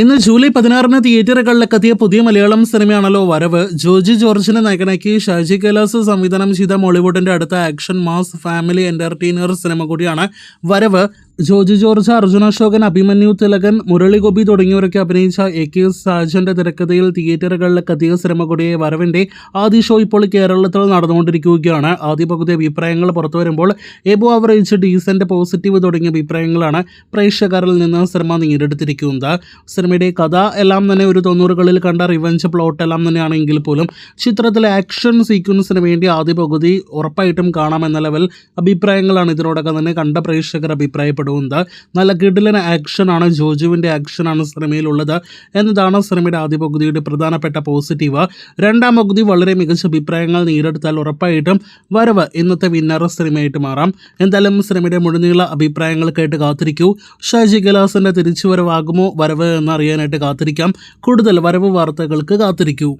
ഇന്ന് ജൂലൈ 16 തിയേറ്ററുകളിലെത്തിയ പുതിയ മലയാളം സിനിമയാണല്ലോ വരവ്. ജോജി ജോർജിനെ നായകനാക്കി ഷാജി കൈലാസ് സംവിധാനം ചെയ്ത മോളിവുഡിന്റെ അടുത്ത action mass family entertainer cinema കൂടിയാണ് വരവ്. ജോജി ജോർജ്, അർജുന അശോകൻ, അഭിമന്യു തിലകൻ, മുരളി ഗോപി തുടങ്ങിയവരൊക്കെ അഭിനയിച്ച AK സാജന്റെ തിരക്കഥയിൽ തിയേറ്ററുകളിലെത്തിയ സിനിമ കൂടിയ വരവിന്റെ ആദ്യ ഷോ ഇപ്പോൾ കേരളത്തിൽ നടന്നുകൊണ്ടിരിക്കുകയാണ്. ആദ്യ പകുതി അഭിപ്രായങ്ങൾ പുറത്തു വരുമ്പോൾ എബോ ആവറേജ്, ഡീസന്റ്, പോസിറ്റീവ് തുടങ്ങിയ അഭിപ്രായങ്ങളാണ് പ്രേക്ഷകരിൽ നിന്ന് സിനിമ നേടിയെടുത്തിരിക്കുന്നത്. സിനിമയുടെ കഥ എല്ലാം തന്നെ ഒരു 90കളിൽ കണ്ട റിവഞ്ച് പ്ലോട്ട് എല്ലാം തന്നെയാണെങ്കിൽ പോലും ചിത്രത്തിലെ ആക്ഷൻ സീക്വൻസിന് വേണ്ടി ആദ്യ പകുതി ഉറപ്പായിട്ടും കാണാമെന്ന ലെവൽ അഭിപ്രായങ്ങളാണ് ഇതിനോടൊക്കെ തന്നെ കണ്ട പ്രേക്ഷകർ അഭിപ്രായപ്പെടുന്നത്. നല്ല കിടിലൻ ആക്ഷനാണ്, ജോജുവിൻ്റെ ആക്ഷനാണ് സിനിമയിലുള്ളത് എന്നതാണ് സിനിമയുടെ ആദ്യ പകുതിയുടെ പ്രധാനപ്പെട്ട പോസിറ്റീവ്. രണ്ടാം പകുതി വളരെ മികച്ച അഭിപ്രായങ്ങൾ നേടിയെടുത്താൽ ഉറപ്പായിട്ടും വരവ് ഇന്നത്തെ വിന്നർ സിനിമയായിട്ട് മാറാം. എന്തായാലും സിനിമയുടെ മുഴുനീള അഭിപ്രായങ്ങൾ കേട്ട് കാത്തിരിക്കൂ. ഷാജി കൈലാസിൻ്റെ തിരിച്ചുവരവാകുമോ വരവ് എന്നറിയാനായിട്ട് കാത്തിരിക്കാം. കൂടുതൽ വരവ് വാർത്തകൾക്ക് കാത്തിരിക്കൂ.